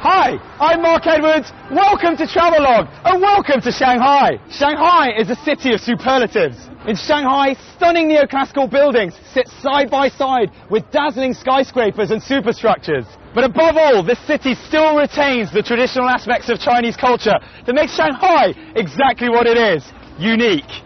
Hi, I'm Mark Edwards. Welcome to Travelogue and welcome to Shanghai. Shanghai is a city of superlatives. In Shanghai, stunning neoclassical buildings sit side by side with dazzling skyscrapers and superstructures. But above all, this city still retains the traditional aspects of Chinese culture that makes Shanghai exactly what it is, unique.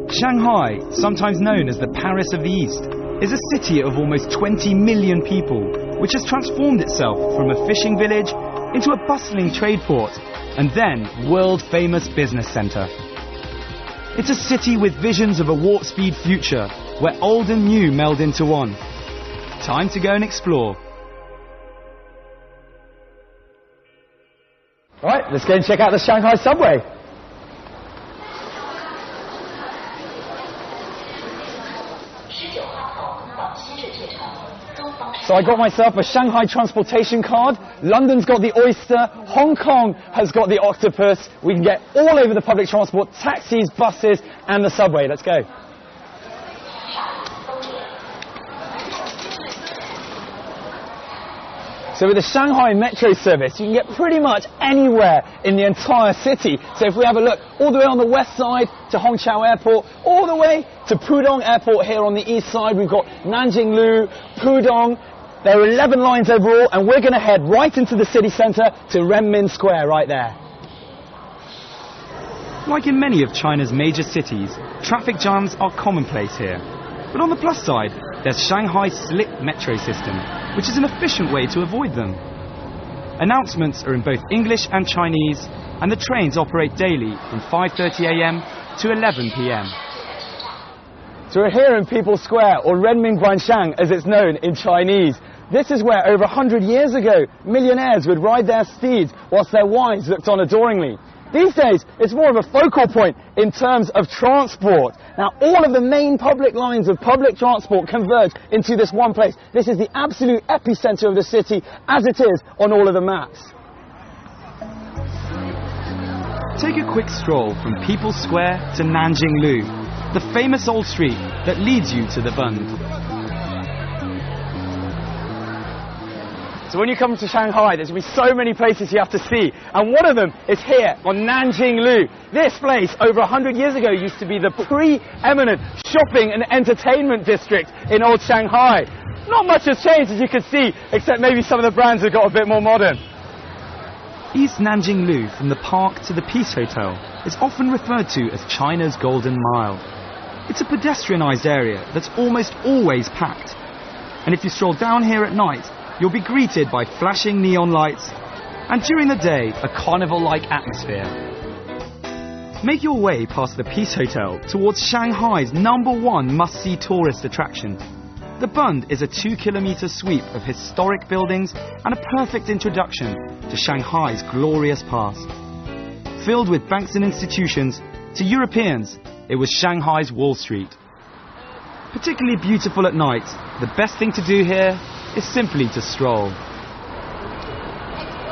Shanghai, sometimes known as the Paris of the East, is a city of almost 20 million people, which has transformed itself from a fishing village into a bustling trade port and then world-famous business centre. It's a city with visions of a warp-speed future where old and new meld into one. Time to go and explore. Right, let's go and check out the Shanghai subway. So I got myself a Shanghai transportation card. London's got the oyster. Hong Kong has got the octopus. We can get all over the public transport, taxis, buses, and the subway. Let's go. So with the Shanghai Metro service, you can get pretty much anywhere in the entire city. So if we have a look all the way on the west side to Hongqiao Airport, all the way to Pudong Airport here on the east side, we've got Nanjinglu, Pudong. There are 11 lines overall, and we're going to head right into the city centre to Renmin Square right there. Like in many of China's major cities, traffic jams are commonplace here. But on the plus side, there's Shanghai's slick metro system, which is an efficient way to avoid them. Announcements are in both English and Chinese, and the trains operate daily from 5:30 a.m. to 11 p.m. So we're here in People's Square, or Renmin Guanxiang as it's known in Chinese. This is where over 100 years ago, millionaires would ride their steeds whilst their wives looked on adoringly. These days, it's more of a focal point in terms of transport. Now, all of the main public lines of public transport converge into this one place. This is the absolute epicenter of the city, as it is on all of the maps. Take a quick stroll from People's Square to Nanjinglu, the famous old street that leads you to the Bund. So when you come to Shanghai, there's going to be so many places you have to see. And one of them is here on Nanjinglu. This place, over 100 years ago, used to be the pre-eminent shopping and entertainment district in old Shanghai. Not much has changed, as you can see, except maybe some of the brands have got a bit more modern. East Nanjinglu, from the park to the Peace Hotel, is often referred to as China's Golden Mile. It's a pedestrianised area that's almost always packed. And if you stroll down here at night, you'll be greeted by flashing neon lights, and during the day, a carnival-like atmosphere. Make your way past the Peace Hotel towards Shanghai's #1 must-see tourist attraction. The Bund is a 2-kilometre sweep of historic buildings and a perfect introduction to Shanghai's glorious past. Filled with banks and institutions, to Europeans, it was Shanghai's Wall Street. Particularly beautiful at night, the best thing to do here is simply to stroll.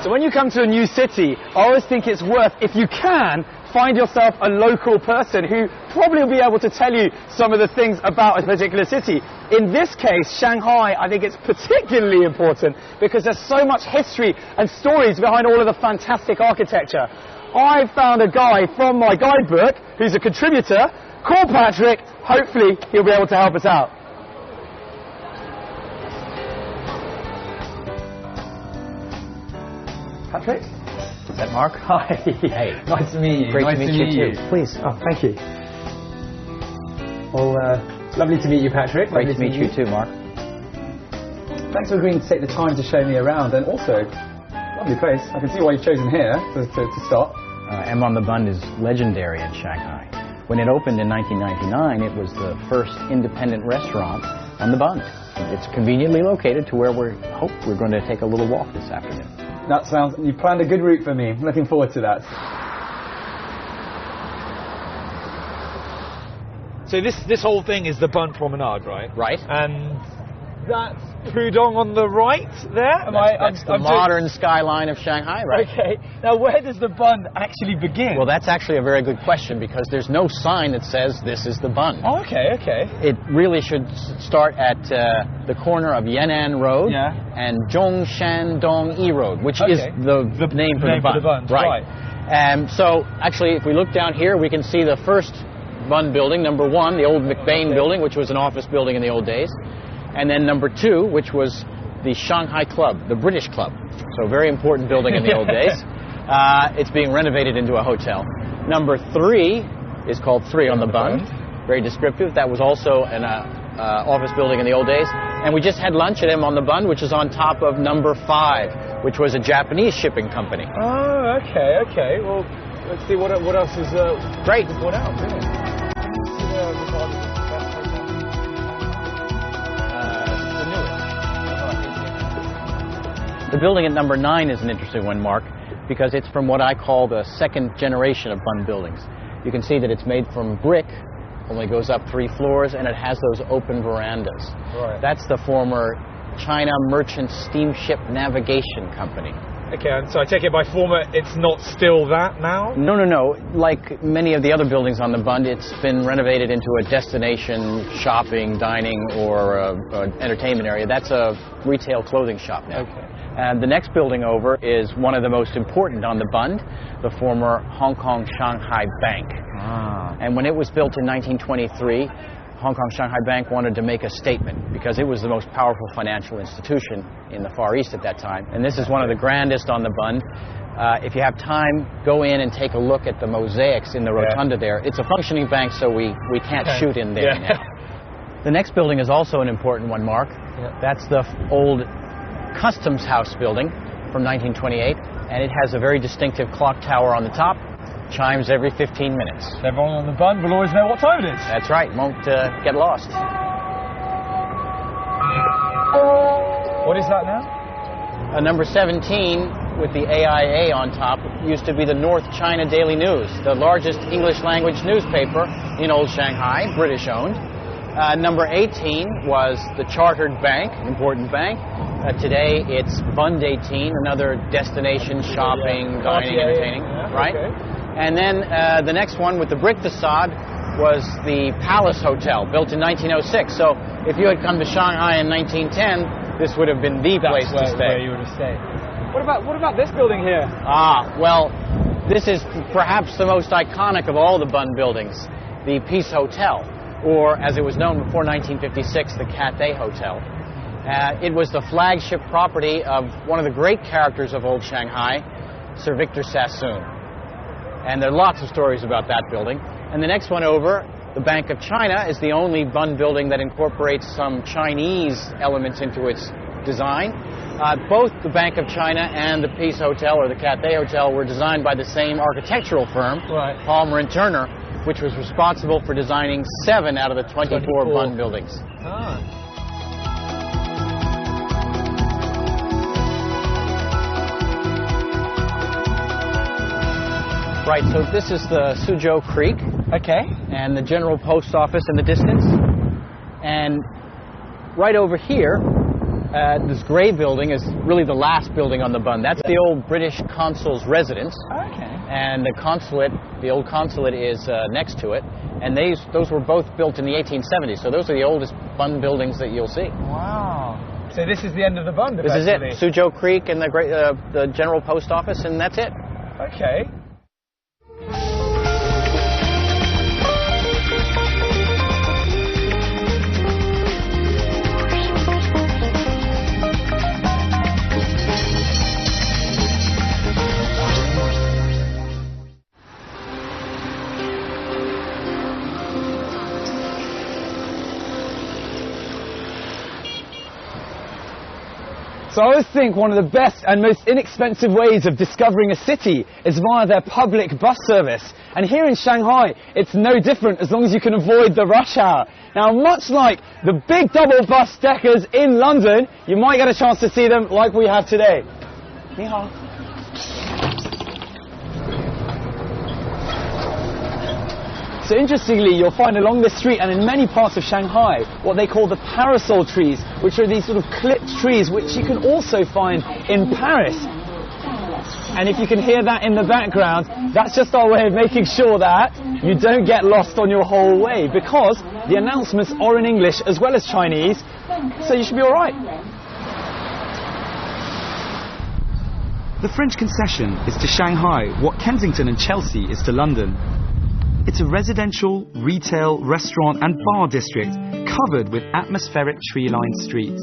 So when you come to a new city, I always think it's worth, if you can, find yourself a local person who probably will be able to tell you some of the things about a particular city. In this case, Shanghai, I think it's particularly important because there's so much history and stories behind all of the fantastic architecture. I found a guy from my guidebook who's a contributor called Patrick. Hopefully he'll be able to help us out. Patrick? Is that Mark? Hi. Hey. Nice to meet you. Great nice to meet you too. Please. Oh, thank you. Well, lovely to meet you, Patrick. Great to meet you too, Mark. Thanks for agreeing to take the time to show me around, and also, lovely place. I can see why you've chosen here to stop. M on the Bund is legendary in Shanghai. When it opened in 1999, it was the first independent restaurant on the Bund. It's conveniently located to where we hope we're going to take a little walk this afternoon. That sounds, you planned a good route for me. I'm looking forward to that. So this whole thing is the Bund Promenade, right? Right. And That's Pudong on the right there? That's the modern skyline of Shanghai, right? Okay. Now, where does the Bund actually begin? Well, that's actually a very good question because there's no sign that says this is the Bund. Oh, okay, okay. It really should start at the corner of Yan'an Road and Zhongshan Yi Road, which is the name for the Bund. Right. So, actually, if we look down here, we can see the first Bund building, number 1, the old McBain building, which was an office building in the old days. And then number 2, which was the Shanghai Club, the British Club. So very important building in the old days. It's being renovated into a hotel. Number 3 is called 3 on the Bund. Very descriptive. That was also an office building in the old days. And we just had lunch at M on the Bund, which is on top of number 5, which was a Japanese shipping company. Oh, okay, okay. Well, let's see what else is great. What else? The building at number 9 is an interesting one, Mark, because it's from what I call the second generation of Bund buildings. You can see that it's made from brick, only goes up 3 floors, and it has those open verandas. Right. That's the former China Merchant Steamship Navigation Company. Okay, and so I take it by former, it's not still that now? No, no, no. Like many of the other buildings on the Bund, it's been renovated into a destination, shopping, dining, or entertainment area. That's a retail clothing shop now. Okay. And the next building over is one of the most important on the Bund, the former Hong Kong Shanghai Bank. Ah. And when it was built in 1923, Hong Kong Shanghai Bank wanted to make a statement because it was the most powerful financial institution in the Far East at that time. And this is one of the grandest on the Bund. If you have time, go in and take a look at the mosaics in the rotunda there. It's a functioning bank, so we can't shoot in there now. The next building is also an important one, Mark. That's the old Customs House building from 1928, and it has a very distinctive clock tower on the top. Chimes every 15 minutes. Everyone on the Bund will always know what time it is. That's right, won't get lost. What is that now? Number 17 with the AIA on top used to be the North China Daily News, the largest English language newspaper in old Shanghai, British owned. Number 18 was the Chartered Bank, an important bank. Today it's Bund 18, another destination, shopping, dining, entertaining, right? Okay. And then the next one with the brick facade was the Palace Hotel, built in 1906. So if you had come to Shanghai in 1910, this would have been the place to stay. Where you would have stayed. What about this building here? Well, this is perhaps the most iconic of all the Bund buildings, the Peace Hotel, or as it was known before 1956, the Cathay Hotel. It was the flagship property of one of the great characters of old Shanghai, Sir Victor Sassoon. And there are lots of stories about that building. And the next one over, the Bank of China, is the only Bund building that incorporates some Chinese elements into its design. Both the Bank of China and the Peace Hotel, or the Cathay Hotel, were designed by the same architectural firm, Palmer & Turner, which was responsible for designing 7 out of the 24 Bund buildings. Right, so this is the Suzhou Creek. Okay. And the General Post Office in the distance. And right over here, this gray building is really the last building on the Bund. That's the old British consul's residence. Okay. And the consulate, the old consulate is next to it. And those were both built in the 1870s. So those are the oldest Bund buildings that you'll see. Wow. So this is the end of the Bund, This is it. Suzhou Creek and the General Post Office, and that's it. Okay. So I always think one of the best and most inexpensive ways of discovering a city is via their public bus service. And here in Shanghai, it's no different as long as you can avoid the rush hour. Now, much like the big double bus deckers in London, you might get a chance to see them like we have today. Ni hao. So interestingly, you'll find along this street and in many parts of Shanghai what they call the parasol trees, which are these sort of clipped trees which you can also find in Paris. And if you can hear that in the background, that's just our way of making sure that you don't get lost on your whole way, because the announcements are in English as well as Chinese, so you should be all right. The French concession is to Shanghai what Kensington and Chelsea is to London. It's a residential, retail, restaurant and bar district covered with atmospheric tree-lined streets.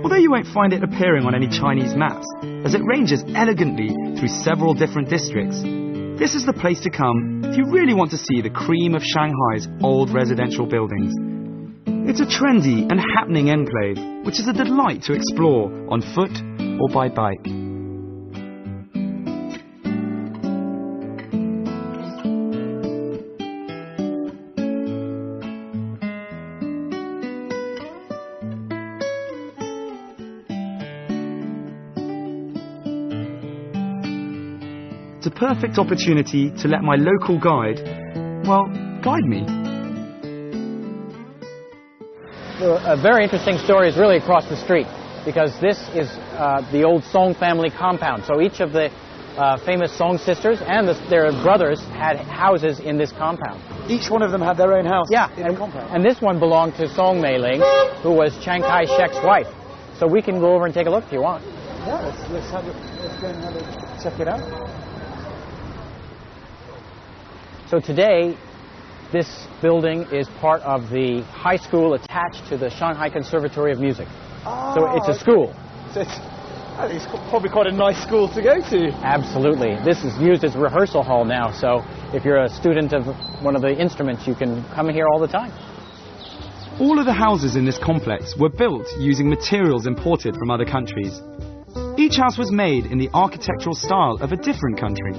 Although you won't find it appearing on any Chinese maps, as it ranges elegantly through several different districts, this is the place to come if you really want to see the cream of Shanghai's old residential buildings. It's a trendy and happening enclave, which is a delight to explore on foot or by bike. It's a perfect opportunity to let my local guide, well, guide me. A very interesting story is really across the street, because this is the old Song family compound. So each of the famous Song sisters and their brothers had houses in this compound. Each one of them had their own house in the compound. And this one belonged to Song Meiling, who was Chiang Kai-shek's wife. So we can go over and take a look if you want. Yeah, let's go and have a check it out. So today, this building is part of the high school attached to the Shanghai Conservatory of Music. So it's a school. So I think it's probably quite a nice school to go to. Absolutely. This is used as a rehearsal hall now, so if you're a student of one of the instruments, you can come here all the time. All of the houses in this complex were built using materials imported from other countries. Each house was made in the architectural style of a different country.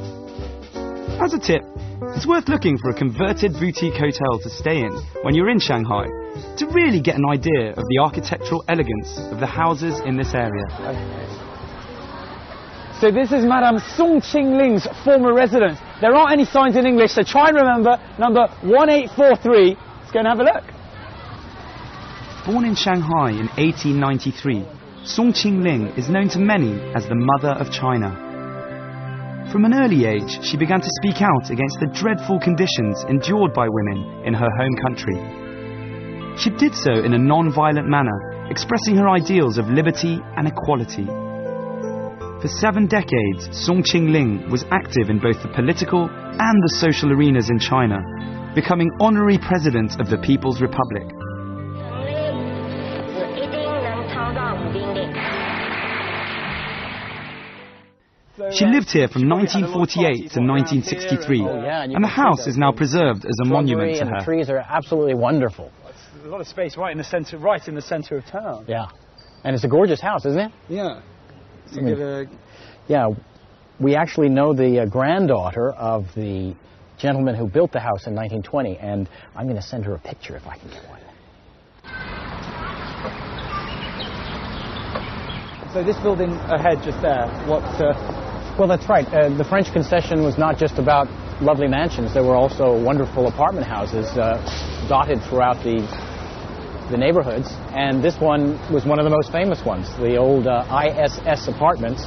As a tip, it's worth looking for a converted boutique hotel to stay in when you're in Shanghai to really get an idea of the architectural elegance of the houses in this area. So this is Madame Song Qingling's former residence. There aren't any signs in English, so try and remember number 1843. Let's go and have a look. Born in Shanghai in 1893, Song Qingling is known to many as the Mother of China. From an early age, she began to speak out against the dreadful conditions endured by women in her home country. She did so in a non-violent manner, expressing her ideals of liberty and equality. For 7 decades, Song Qingling was active in both the political and the social arenas in China, becoming honorary president of the People's Republic. She lived here from 1948 to 1963, and the house is now preserved as a monument to her. The trees are absolutely wonderful. There's a lot of space right in the center of town. Yeah, and it's a gorgeous house, isn't it? Yeah. Yeah, we actually know the granddaughter of the gentleman who built the house in 1920, and I'm going to send her a picture if I can get one. So this building ahead just there, Well, that's right. The French concession was not just about lovely mansions. There were also wonderful apartment houses dotted throughout the neighborhoods. And this one was one of the most famous ones, the old ISS apartments.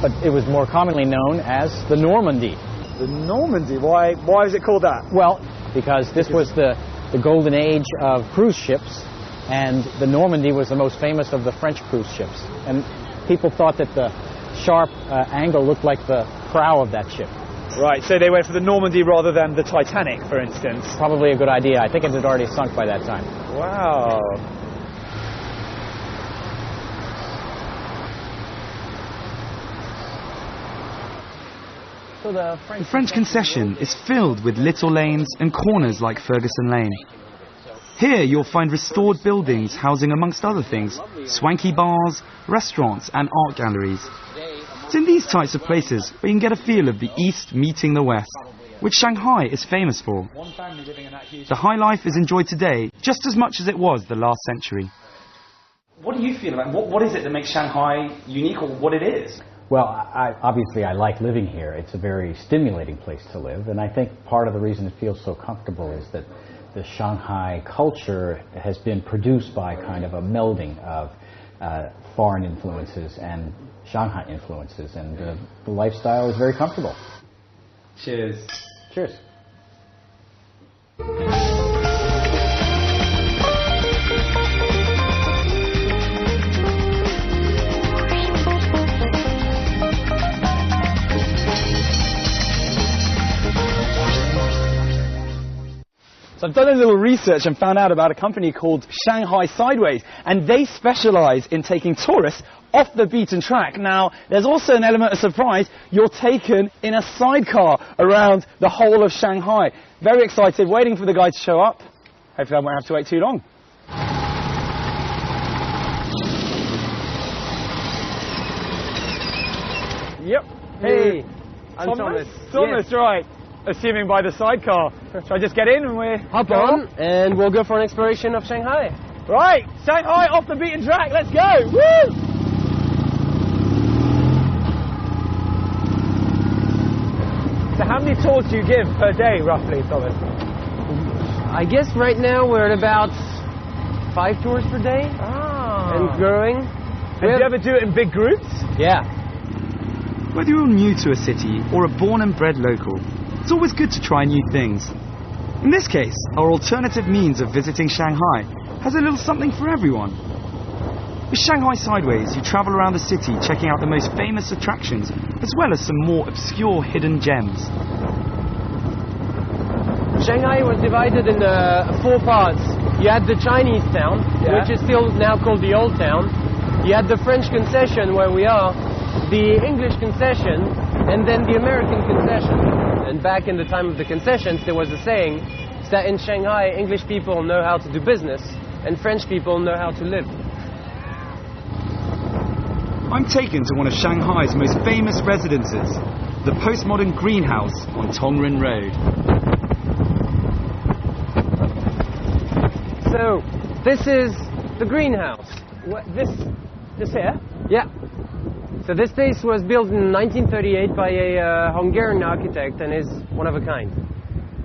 But it was more commonly known as the Normandy. The Normandy? Why is it called that? Well, because this was the golden age of cruise ships, and the Normandy was the most famous of the French cruise ships. And people thought that the sharp angle looked like the prow of that ship. Right, so they went for the Normandy rather than the Titanic, for instance. Probably a good idea. I think it had already sunk by that time. Wow. So the French concession is filled with little lanes and corners like Ferguson Lane. Here you'll find restored buildings housing, amongst other things, swanky bars, restaurants and art galleries. It's in these types of places where you can get a feel of the East meeting the West, which Shanghai is famous for. The high life is enjoyed today just as much as it was the last century. What do you feel about what is it that makes Shanghai unique, or what it is? Well, obviously I like living here. It's a very stimulating place to live, and I think part of the reason it feels so comfortable is that the Shanghai culture has been produced by kind of a melding of foreign influences and Shanghai influences, and the lifestyle is very comfortable. Cheers. Cheers. So I've done a little research and found out about a company called Shanghai Sideways, and they specialize in taking tourists off the beaten track. Now, there's also an element of surprise. You're taken in a sidecar around the whole of Shanghai. Very excited, waiting for the guy to show up. Hopefully I won't have to wait too long. Yep. Hey, I'm Thomas. Thomas, Yes. right. Assuming by the sidecar. Shall I just get in and we're... Hop on, and we'll go for an exploration of Shanghai. Right, Shanghai off the beaten track, let's go! Woo! So how many tours do you give per day, roughly, Thomas? I guess right now we're at about 5 tours per day and growing. And do you ever do it in big groups? Yeah. Whether you're new to a city or a born and bred local, it's always good to try new things. In this case, our alternative means of visiting Shanghai has a little something for everyone. With Shanghai Sideways, you travel around the city checking out the most famous attractions, as well as some more obscure hidden gems. Shanghai was divided in 4 parts. You had the Chinese town, which is still now called the Old Town. You had the French concession, where we are, the English concession, and then the American concession. And back in the time of the concessions, there was a saying that in Shanghai, English people know how to do business, and French people know how to live. I'm taken to one of Shanghai's most famous residences, the postmodern greenhouse on Tongren Road. So, this is the greenhouse. What, this here? Yeah. So this place was built in 1938 by a Hungarian architect and is one of a kind.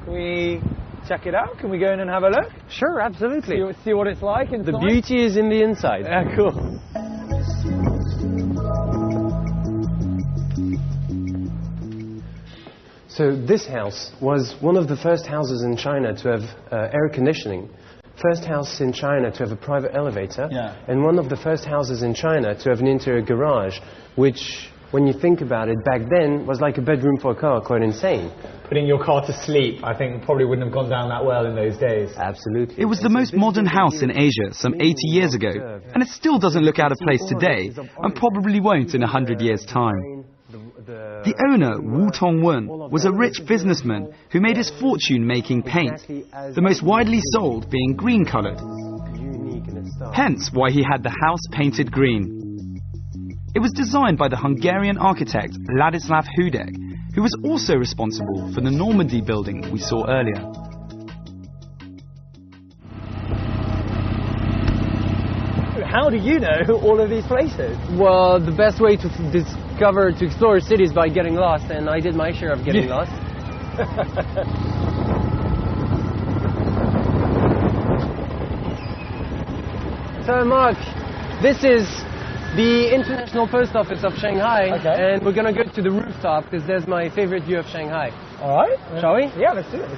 Can we check it out? Can we go in and have a look? Sure, absolutely. See what it's like inside? The beauty is in the inside. Yeah, cool. So this house was one of the first houses in China to have air conditioning. First house in China to have a private elevator, and one of the first houses in China to have an interior garage, which, when you think about it, back then was like a bedroom for a car, quite insane. Putting your car to sleep, I think, probably wouldn't have gone down that well in those days. Absolutely. It was the most modern house in Asia some 80 years ago, and it still doesn't look out of place today, and probably won't in 100 years' time. The owner, Wu Tongwen, was a rich businessman who made his fortune making paint, the most widely sold being green-coloured. Hence why he had the house painted green. It was designed by the Hungarian architect Ladislav Hudek, who was also responsible for the Normandy building we saw earlier. How do you know all of these places? Well, the best way to explore a city is by getting lost, and I did my share of getting lost. So, Mark, this is the International Post Office of Shanghai, and we're going to go to the rooftop because there's my favorite view of Shanghai. All right. Shall we? Yeah, let's do it.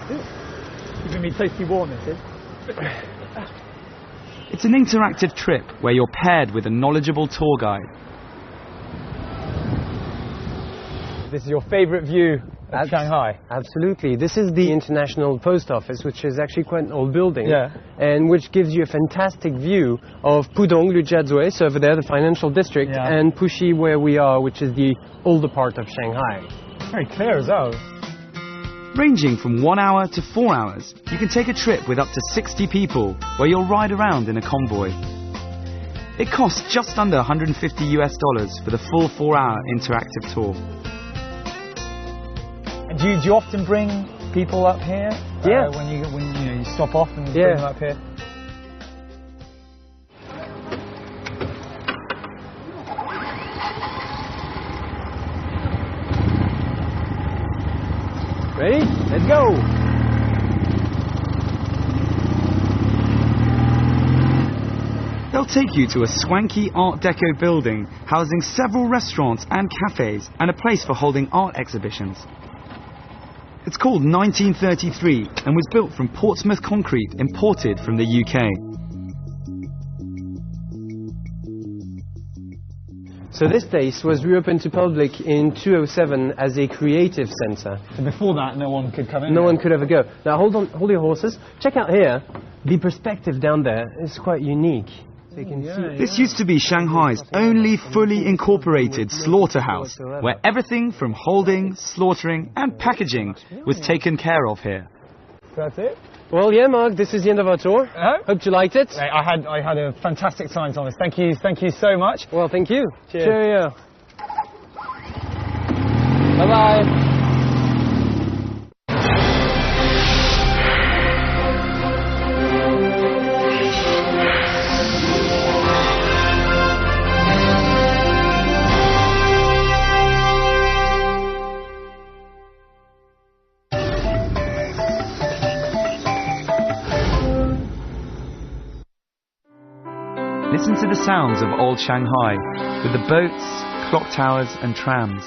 Keeping me toasty warm, this is. It's an interactive trip where you're paired with a knowledgeable tour guide. This is your favourite view of Shanghai? Absolutely. This is the International Post Office, which is actually quite an old building, and which gives you a fantastic view of Pudong, Lujiazui, so over there, the financial district, and Puxi, where we are, which is the older part of Shanghai. Very clear as well. Ranging from 1 hour to 4 hours, you can take a trip with up to 60 people, where you'll ride around in a convoy. It costs just under $150 for the full 4-hour interactive tour. And do you often bring people up here? Yeah. When you stop off and bring them up here? go. They'll take you to a swanky Art Deco building housing several restaurants and cafes and a place for holding art exhibitions. It's called 1933 and was built from Portsmouth concrete imported from the UK. So this place was reopened to public in 2007 as a creative centre. So before that, no one could come in? No one could ever go. Now hold your horses. Check out here. The perspective down there is quite unique. So you can see. This used to be Shanghai's only fully incorporated slaughterhouse, where everything from holding, slaughtering and packaging was taken care of here. That's it? Well, yeah, Mark, this is the end of our tour. Hope you liked it. I had a fantastic time, Thomas. Thank you so much. Well, thank you. Cheers. Cheerio. Bye-bye. Listen to the sounds of old Shanghai, with the boats, clock towers and trams.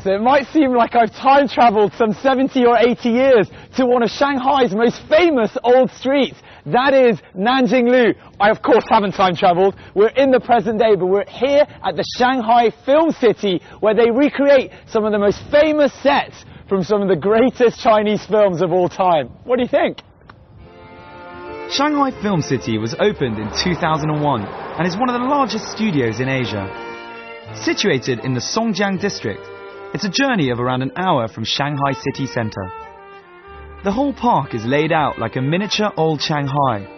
So it might seem like I've time travelled some 70 or 80 years to one of Shanghai's most famous old streets. That is Nanjing. I of course haven't time travelled. We're in the present day, but we're here at the Shanghai Film City, where they recreate some of the most famous sets from some of the greatest Chinese films of all time. What do you think? Shanghai Film City was opened in 2001 and is one of the largest studios in Asia. Situated in the Songjiang district, it's a journey of around an hour from Shanghai city centre. The whole park is laid out like a miniature old Shanghai.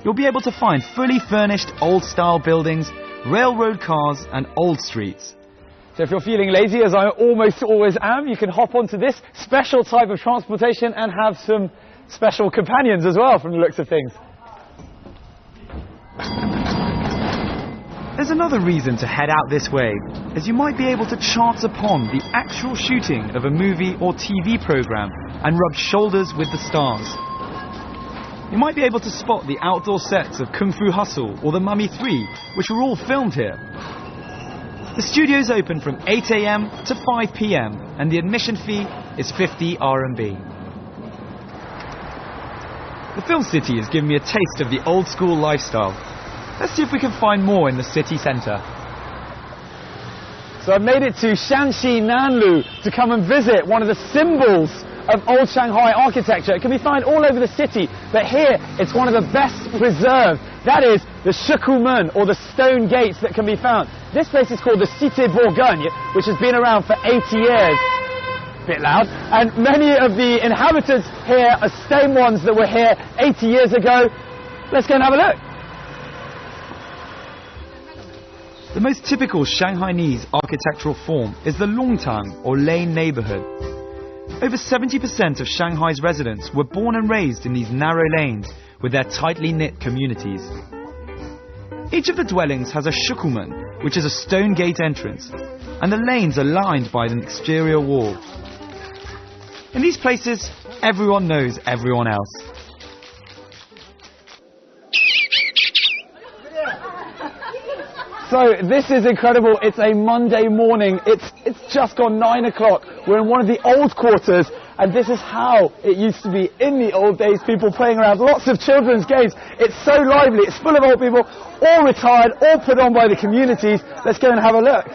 You'll be able to find fully furnished old-style buildings, railroad cars and old streets. So if you're feeling lazy, as I almost always am, you can hop onto this special type of transportation and have some special companions as well, from the looks of things. There's another reason to head out this way, as you might be able to chance upon the actual shooting of a movie or TV programme and rub shoulders with the stars. You might be able to spot the outdoor sets of Kung Fu Hustle or The Mummy 3, which were all filmed here. The studio's open from 8 AM to 5 PM, and the admission fee is 50 RMB. The Film City has given me a taste of the old school lifestyle. Let's see if we can find more in the city centre. So I've made it to Shanxi Nanlu to come and visit one of the symbols of old Shanghai architecture. It can be found all over the city, but here it's one of the best preserved. That is the Shikumen, or the stone gates that can be found. This place is called the Cité Bourgogne, which has been around for 80 years. Bit loud. And many of the inhabitants here are same ones that were here 80 years ago. Let's go and have a look. The most typical Shanghainese architectural form is the Longtang or lane neighbourhood. Over 70% of Shanghai's residents were born and raised in these narrow lanes with their tightly knit communities. Each of the dwellings has a shukumen, which is a stone gate entrance, and the lanes are lined by an exterior wall. In these places, everyone knows everyone else. So this is incredible. It's a Monday morning. It's just gone 9 o'clock. We're in one of the old quarters, and this is how it used to be in the old days. People playing around, lots of children's games. It's so lively. It's full of old people, all retired, all put on by the communities. Let's go and have a look.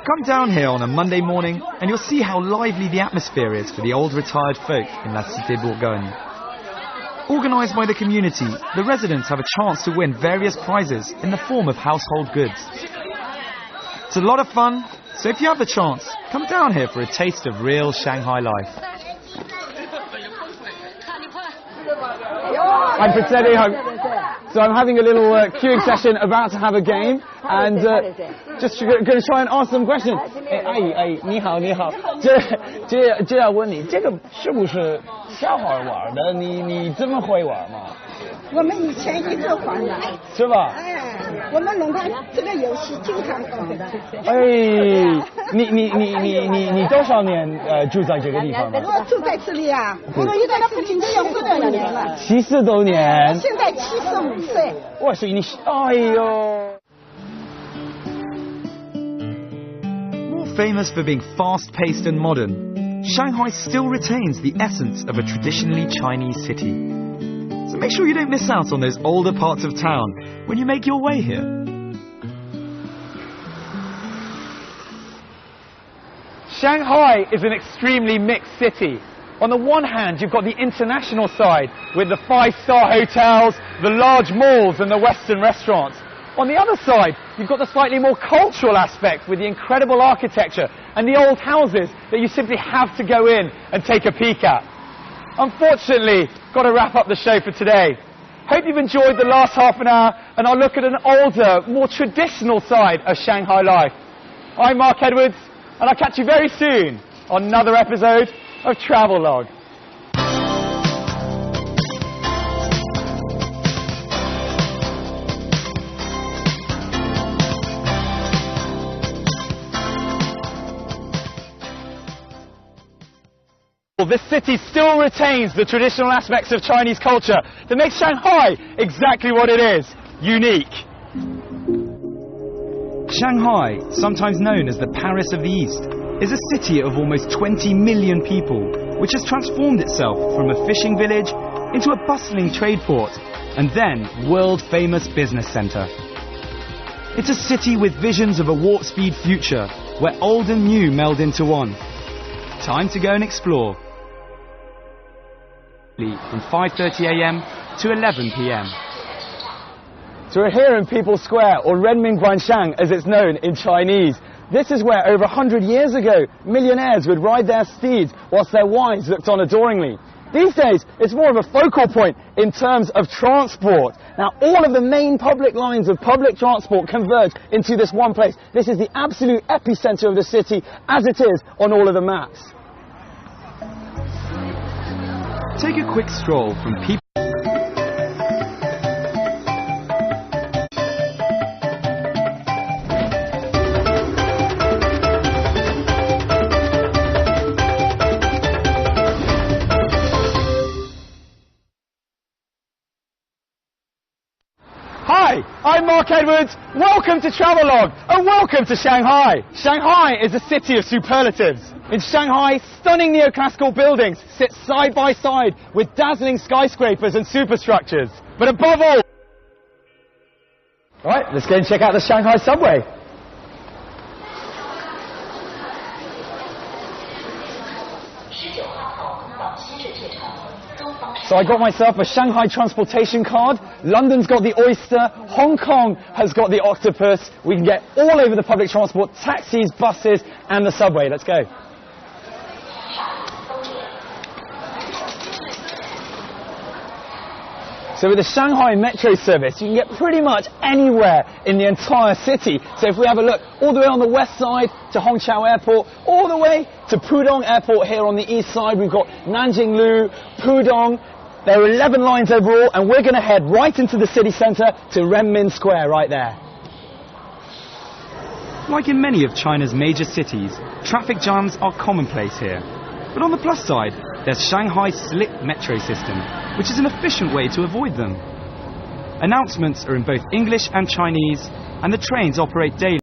Come down here on a Monday morning and you'll see how lively the atmosphere is for the old retired folk in La Cité Bourgogne. Organised by the community, the residents have a chance to win various prizes in the form of household goods. It's a lot of fun, so if you have the chance, come down here for a taste of real Shanghai life. I'm pretending so I'm having a little queuing session, about to have a game, and just going to try and ask some questions. 哎，你好，这要问你，这个是不是小孩玩的？你这么会玩吗？我们以前一个玩的，是吧？哎，我们弄堂这个游戏经常搞的。哎，你多少年住在这个地方呢？我住在这里啊，我一在附近70多年了。70多年。现在75岁。哇塞，你哎呦。 More famous for being fast-paced and modern, Shanghai still retains the essence of a traditionally Chinese city. So make sure you don't miss out on those older parts of town when you make your way here. Shanghai is an extremely mixed city. On the one hand, you've got the international side with the five-star hotels, the large malls and the Western restaurants. On the other side, you've got the slightly more cultural aspect with the incredible architecture and the old houses that you simply have to go in and take a peek at. Unfortunately, got to wrap up the show for today. Hope you've enjoyed the last half an hour and I'll look at an older, more traditional side of Shanghai life. I'm Mark Edwards and I'll catch you very soon on another episode of Travelogue. This city still retains the traditional aspects of Chinese culture that makes Shanghai exactly what it is, unique. Shanghai, sometimes known as the Paris of the East, is a city of almost 20 million people, which has transformed itself from a fishing village into a bustling trade port and then world-famous business centre. It's a city with visions of a warp-speed future where old and new meld into one. Time to go and explore. From 5:30 a.m. to 11 p.m. So we're here in People's Square, or Renmin Guanxiang as it's known in Chinese. This is where over 100 years ago millionaires would ride their steeds whilst their wives looked on adoringly. These days it's more of a focal point in terms of transport. Now all of the main public lines of public transport converge into this one place. This is the absolute epicenter of the city as it is on all of the maps. Take a quick stroll from people. Hi, I'm Mark Edwards. Welcome to Travelogue and welcome to Shanghai. Shanghai is a city of superlatives. In Shanghai, stunning neoclassical buildings sit side by side with dazzling skyscrapers and superstructures. But above all... Right, let's go and check out the Shanghai subway. So I got myself a Shanghai transportation card. London's got the oyster. Hong Kong has got the octopus. We can get all over the public transport, taxis, buses and the subway. Let's go. So with the Shanghai Metro service, you can get pretty much anywhere in the entire city. So if we have a look all the way on the west side to Hongqiao Airport, all the way to Pudong Airport here on the east side, we've got Nanjinglu, Pudong. There are 11 lines overall, and we're going to head right into the city centre to Renmin Square right there. Like in many of China's major cities, traffic jams are commonplace here. But on the plus side, there's Shanghai's slick metro system, which is an efficient way to avoid them. Announcements are in both English and Chinese, and the trains operate daily.